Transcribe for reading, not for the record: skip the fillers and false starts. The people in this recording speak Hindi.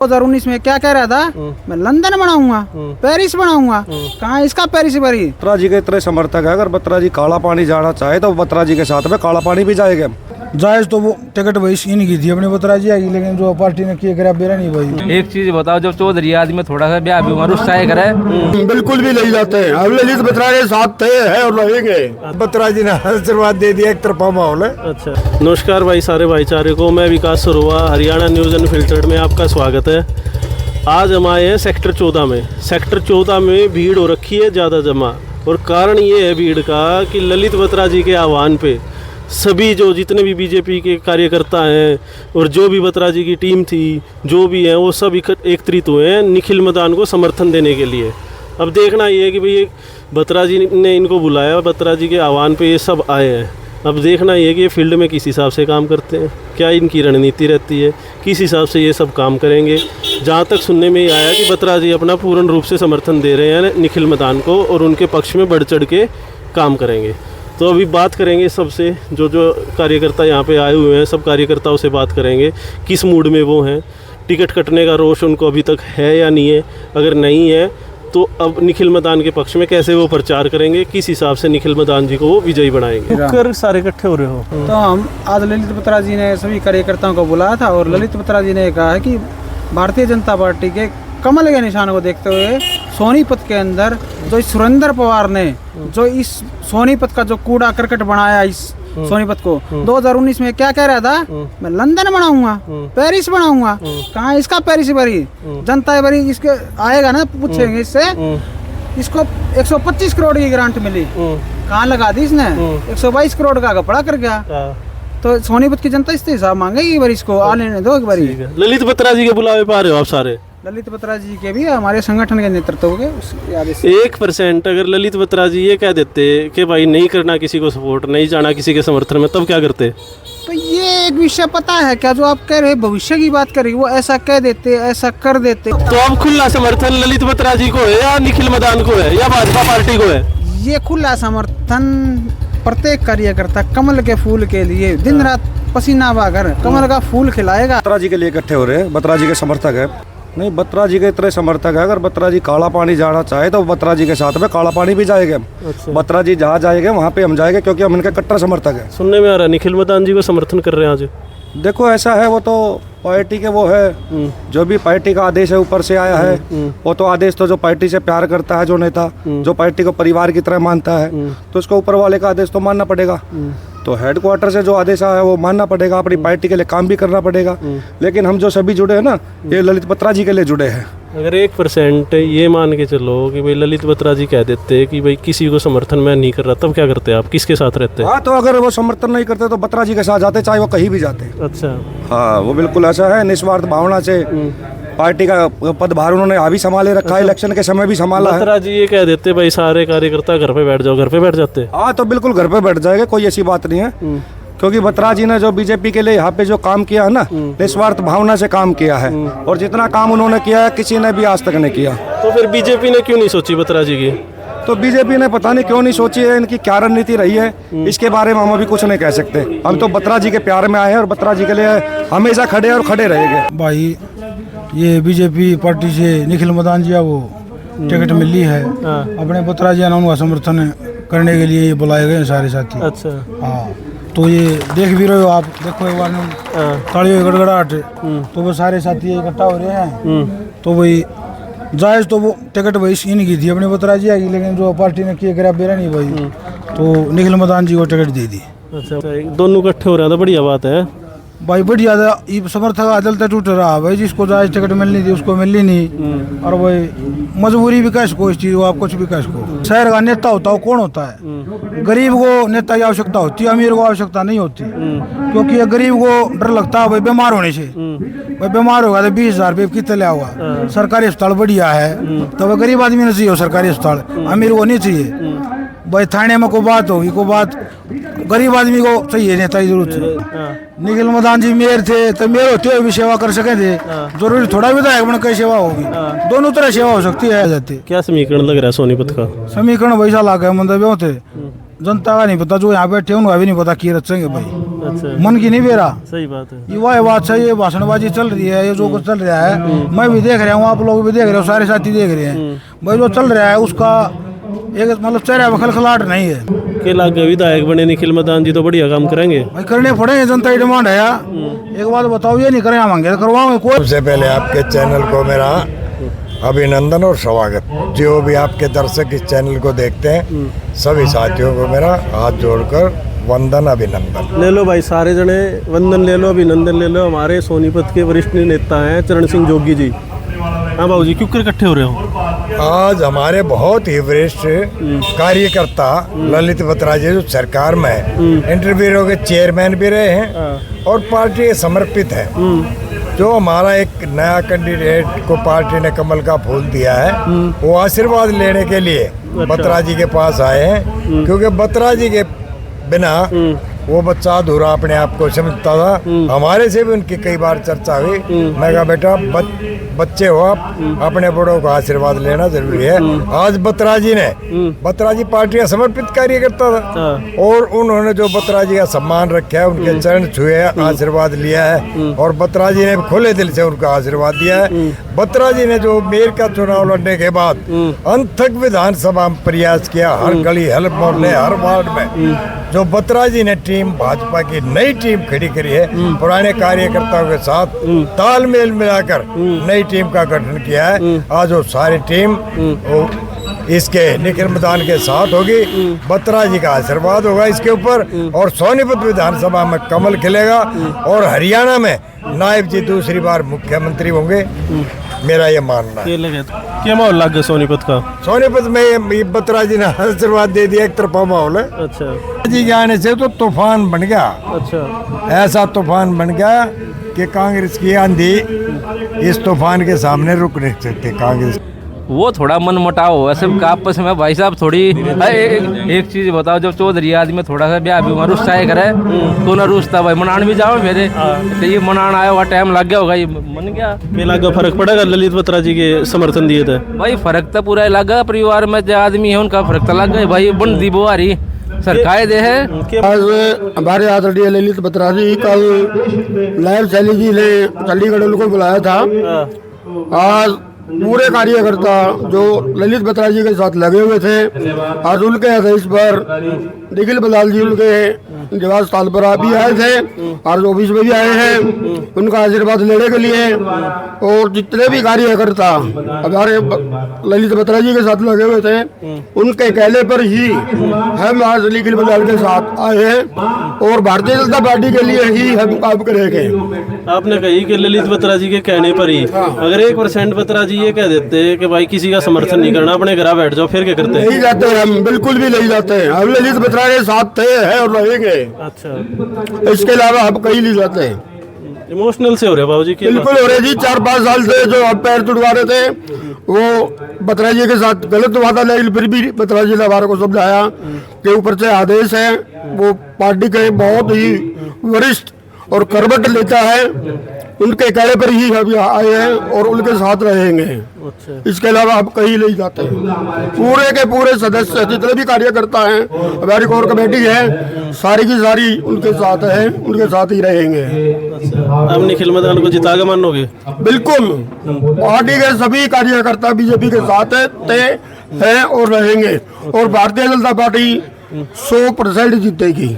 2019 में क्या कह रहा था, मैं लंदन बनाऊंगा, पेरिस बनाऊंगा। कहाँ इसका पेरिस बरी। बत्रा जी के इतने समर्थक है, अगर बत्रा जी काला पानी जाना चाहे तो बत्रा जी के साथ में काला पानी भी जाएगा। जायज तो वो टिकट भाई इनकी की थी अपने बत्रा जी आएगी, लेकिन जो पार्टी ने किया करा बेरा नहीं भाई। एक चीज बताओ, जब चौधरी आदमी थोड़ा सा ब्याह भी उम्र उत्साह करे, बिल्कुल भी नहीं जाते हैं। अब ललित बत्रा के साथ थे है और रहेंगे। बत्रा जी ने आशीर्वाद दे दिया, एक तरफा माहौल है। अच्छा, नमस्कार भाई सारे भाईचारे को। मैं विकास सरुआ, हरियाणा न्यूज़ अनफिल्टर्ड में आपका स्वागत है। आज हम आए हैं सेक्टर 14 में। सेक्टर 14 में भीड़ हो रखी है ज़्यादा जमा, और कारण ये है भीड़ का कि ललित बत्रा जी के आह्वान पे सभी जो जितने भी बीजेपी के कार्यकर्ता हैं और जो भी बत्रा जी की टीम थी, जो भी हैं, वो सब एकत्रित हुए हैं निखिल मदान को समर्थन देने के लिए। अब देखना ये है कि भाई बत्रा जी ने इनको बुलाया, बत्रा जी के आह्वान पे ये सब आए हैं। अब देखना ये है कि ये फील्ड में किस हिसाब से काम करते हैं, क्या इनकी रणनीति रहती है, किस हिसाब से ये सब काम करेंगे। जहाँ तक सुनने में ये आया कि बत्रा जी अपना पूर्ण रूप से समर्थन दे रहे हैं निखिल मदान को और उनके पक्ष में बढ़ चढ़ के काम करेंगे। तो अभी बात करेंगे सबसे, जो जो कार्यकर्ता यहाँ पे आए हुए हैं, सब कार्यकर्ताओं से बात करेंगे किस मूड में वो हैं, टिकट कटने का रोष उनको अभी तक है या नहीं है। अगर नहीं है तो अब निखिल मदान के पक्ष में कैसे वो प्रचार करेंगे, किस हिसाब से निखिल मदान जी को वो विजयी बनाएंगे। कर सारे इकट्ठे हो रहे हो तो हम आज ललित बत्रा जी ने सभी कार्यकर्ताओं को बुलाया था, और ललित बत्रा जी ने कहा है कि भारतीय जनता पार्टी के कमल के निशान को देखते हुए सोनीपत के अंदर जो इस सुरेंद्र पवार ने जो इस सोनीपत का जो कूड़ा करकट बनाया, इस सोनीपत को 2019 में क्या कह रहा था, मैं लंदन बनाऊंगा, पेरिस बनाऊंगा। कहाँ इसका पेरिस बरी। जनता बरी इसके आएगा ना, पूछेंगे इससे। इसको 125 करोड़ की ग्रांट मिली, कहाँ लगा दी इसने, 122 करोड़ का कपड़ा कर गया। तो सोनीपत की जनता इससे हिसाब मांगेगी बार, इसको आने दो एक बारी। ललित बत्रा जी के बुलावे पा रहे हो आप सारे। ललित बत्रा जी के भी हमारे संगठन के नेतृत्व के 1% अगर ललित बत्रा जी ये कह देते कि भाई नहीं करना किसी को सपोर्ट, नहीं जाना किसी के समर्थन में, तब क्या करते? तो ये एक विषय पता है क्या, जो आप कह रहे भविष्य की बात कर रही, वो ऐसा कह देते, ऐसा कर देते। तो अब खुला समर्थन ललित बत्रा जी को है या निखिल मदान को है या भाजपा पार्टी को है? ये खुला समर्थन प्रत्येक कार्यकर्ता कमल के फूल के लिए दिन रात पसीना बहाकर कमल का फूल खिलाएगा। बत्रा जी के लिए इकट्ठे हो रहे हैं, बत्रा जी के समर्थक है। नहीं, बत्रा जी के इतने समर्थक है, अगर बत्रा जी काला पानी जाना चाहे तो बत्रा जी के साथ में काला पानी भी जाएगा। अच्छा। बत्रा जी जहाँ जाएंगे वहाँ पे हम जाएंगे, क्योंकि हम इनके कट्टर समर्थक है। सुनने में आ रहा है निखिल मदान जी को समर्थन कर रहे हैं आज। देखो ऐसा है, वो तो पार्टी के वो है, जो भी पार्टी का आदेश है ऊपर से आया है, वो तो आदेश तो जो पार्टी से प्यार करता है, जो नेता जो पार्टी को परिवार की तरह मानता है, तो उसको ऊपर वाले का आदेश तो मानना पड़ेगा। तो हेडक्वार्टर से जो आदेश आया है वो मानना पड़ेगा, अपनी पार्टी के लिए काम भी करना पड़ेगा। लेकिन हम जो सभी जुड़े हैं ना, ये ललित बत्रा जी के लिए जुड़े हैं। अगर 1% ये मान के चलो कि भाई ललित बत्रा जी कह देते कि भाई किसी को समर्थन मैं नहीं कर रहा, तब क्या करते आप, किसके साथ रहते? हाँ, तो अगर वो समर्थन नहीं करते तो बत्रा जी के साथ जाते, चाहे वो कहीं भी जाते। अच्छा, हाँ, वो बिल्कुल ऐसा है, निस्वार्थ भावना से पार्टी का पदभार उन्होंने अभी संभाले रखा है, इलेक्शन के समय भी संभाला है। बत्रा जी ये कह देते भाई सारे कार्यकर्ता घर पे बैठ जाओ, घर पे बैठ जाते। हाँ, तो बिल्कुल घर पे बैठ जाएगा, कोई ऐसी बात नहीं है। क्योंकि बत्रा जी ने जो बीजेपी के लिए यहाँ पे जो काम किया है ना, निस्वार्थ भावना से काम किया है, और जितना काम उन्होंने किया है किसी ने भी आज तक नहीं किया। तो फिर बीजेपी ने क्यों नहीं सोची बत्रा जी की? तो बीजेपी ने पता नहीं क्यों नहीं सोची है, इनकी क्या रणनीति रही है, इसके बारे में हम अभी कुछ नहीं कह सकते। हम तो बत्रा जी के प्यार में आए हैं और बत्रा जी के लिए हमेशा खड़े और खड़े रहेंगे। भाई ये बीजेपी पार्टी से निखिल मदान जी वो टिकट मिली है, अपने बत्रा जी उनका समर्थन करने के लिए ये बुलाए गए सारे साथी। अच्छा, हाँ, तो ये देख भी रहे हो आप, देखो एक बार तालियों गड़गड़ाहट, तो वो सारे साथी इकट्ठा हो रहे हैं। तो वही जायज तो वो टिकट भाई इनकी की थी अपने बत्रा जी आएगी, लेकिन जो पार्टी ने किया करा बेरा नहीं भाई, तो निखिल मदान जी को टिकट दे दी। अच्छा, दोनों इकट्ठे हो रहे हैं तो बढ़िया बात है भाई, बढ़िया समर्थक आदलता टूट रहा भाई, जिसको जायज टिकट मिलनी थी उसको मिलनी नहीं, और भाई मजबूरी भी कैसे को इस चीज को, आप कुछ भी कैसे को। शहर का नेता होता है कौन होता है, गरीब को नेता की आवश्यकता होती है, अमीर को आवश्यकता नहीं होती। क्योंकि ये गरीब को डर लगता है भाई बीमार होने से, भाई बीमार होगा तो 20,000 रुपये कितने लिया हुआ। सरकारी अस्पताल बढ़िया है तो वह गरीब आदमी ने चाहिए सरकारी अस्पताल, अमीर को नहीं चाहिए। भाई थाने में कोई बात होगी, कोई बात गरीब आदमी को चाहिए, नेता की जरूरत है। निखिल मदान जी मेयर थे तो मेयर होते हुए भी सेवा कर सके थे, जरूरी थोड़ा विधायक बन कई सेवा होगी, दोनों तरह सेवा हो सकती है। जाती क्या समीकरण लग रहा है सोनीपत का? समीकरण वैसा लागे मतलब थे जनता का नहीं पता, जो यहाँ बैठे उनका भी नहीं पता की रचेंगे भाई, अच्छा मन की नहीं बेरा। सही बात है। ये वह बात है, ये भाषणबाजी चल रही है, ये जो कुछ चल रहा है मैं भी देख रहा हूँ, आप लोग भी देख रहे हो, सारे साथी देख रहे हैं भाई, जो चल रहा है उसका एक मतलब चेहरा में खलखलाहट नहीं है। के लागे विधायक बने निखिल मदान जी तो बढ़िया काम करेंगे भाई करने पड़ेंगे, जनता की डिमांड है यार। एक बात बताओ, ये नहीं करें मांगे करवाओगे कोई। सबसे पहले आपके चैनल को मेरा अभिनंदन और स्वागत। जो भी आपके दर्शक इस चैनल को देखते हैं सभी साथियों को मेरा हाथ जोड़कर वंदन अभिनंदन। ले लो भाई, सारे जने वंदन ले लो, अभिनंदन ले लो। हमारे सोनीपत के वरिष्ठ नेता हैं चरण सिंह जोगी जी। हाँ बाबू जी, क्यों कर इकट्ठे हो रहे हो? आज हमारे बहुत ही वरिष्ठ कार्यकर्ता ललित बत्रा जी जो सरकार में इंटरव्यू के चेयरमैन भी रहे हैं और पार्टी के समर्पित है, जो हमारा एक नया कैंडिडेट को पार्टी ने कमल का फूल दिया है, वो आशीर्वाद लेने के लिए बत्रा जी के पास आए हैं। क्योंकि बत्रा जी के बिना वो बच्चा अधूरा अपने आप को समझता था। हमारे से भी उनकी कई बार चर्चा हुई। मैं कहा बेटा बच्चे हो आप, अपने बड़ों का आशीर्वाद लेना जरूरी है। आज बत्रा जी ने, बत्रा जी पार्टी का समर्पित कार्यकर्ता था और उन्होंने जो बत्रा जी का सम्मान रखा है, उनके चरण छुए, आशीर्वाद लिया है और बत्रा जी ने खुले दिल से उनका आशीर्वाद दिया है। बत्रा जी ने जो मेयर का चुनाव लड़ने के बाद अंत तक विधानसभा में प्रयास किया, हर गली हर मोहल्ले हर वार्ड में जो बत्रा जी ने टीम भाजपा की नई टीम खड़ी करी है, पुराने कार्यकर्ताओं के साथ तालमेल मिलाकर नई टीम का गठन किया है। आज वो सारी टीम इसके निखिल मदान के साथ होगी, बत्रा जी का आशीर्वाद होगा इसके ऊपर और सोनीपत विधानसभा में कमल खिलेगा और हरियाणा में नायब जी दूसरी बार मुख्यमंत्री होंगे, मेरा ये मानना है। क्या माहौल लग गया सोनीपत का? सोनीपत में ये बत्रा जी ने आशीर्वाद दे दिया, एक तरफा माहौल है। अच्छा जी के आने से तो तूफान बन गया, अच्छा ऐसा तूफान बन गया कि कांग्रेस की आंधी इस तूफान के सामने रुक नहीं सकती। कांग्रेस वो थोड़ा मन मुटाव हो सबका आपस में भाई साहब। थोड़ी एक चीज बताओ, जब चौधरी आदमी में थोड़ा सा ब्याह भी रुस्सा करे तो ना रुस्ता भाई, मनान भी जाओ मेरे तो ये मनान आया हुआ टाइम लग गया होगा, ये मन गया। के लागे फर्क पड़ेगा ललित बत्रा जी के समर्थन दिए थे? भाई फर्क तो पूरा लगा, परिवार में जो आदमी है उनका फर्क तो लग गया भाई। बन दी बुआरी सरकार दे है। आज हमारे आदरणीय ललित बत्रा जी कल नायब सैनी जी ने चंडीगढ़ उनको बुलाया था। आज पूरे कार्यकर्ता जो ललित बत्रा जी के साथ लगे हुए थे, आज उनके आदेश पर निखिल बलाल जी उनके निवास स्थान पर भी आए थे और ऑफिस में भी आए हैं उनका आशीर्वाद लेने के लिए। और जितने भी कार्यकर्ता हमारे ललित बत्रा जी के साथ लगे हुए थे, उनके कहने पर ही हम आज निखिल बलाल के साथ आए हैं और भारतीय जनता पार्टी के लिए ही हम काम करेंगे। आपने कही कि ललित बत्रा जी के कहने पर ही, अगर 1% बत्रा जी ये कह देते कि भाई किसी का समर्थन नहीं करना, अपने घर बैठ जाओ, फिर क्या करते? नहीं जाते, हम बिल्कुल भी नहीं जाते। हम ललित बत्रा के साथ थे हैं और रहेंगे। अच्छा, इसके अलावा हम कहीं नहीं जाते। इमोशनल से हो रहे बाबू जी? बिल्कुल हो रहे जी। 4-5 साल से जो हम पैर तुड़वा रहे थे वो बत्रा जी के साथ गलत हुआ था, लेकिन फिर भी बत्रा जी ने हमारे को समझाया कि ऊपर से आदेश है। वो पार्टी के बहुत ही वरिष्ठ और करबट नेता है, उनके कहने पर ही हम यहाँ आए हैं और उनके साथ रहेंगे। अच्छा। इसके अलावा हम कहीं नहीं जाते। पूरे के पूरे सदस्य जितने भी कार्यकर्ता हैं, हमारी कोर कमेटी है, सारी की सारी उनके साथ है, उनके साथ ही रहेंगे। अब निखिल मदान को जिता के मानोगे? बिल्कुल, पार्टी के सभी कार्यकर्ता बीजेपी के साथ हैं और रहेंगे और भारतीय जनता पार्टी 100% जीतेगी।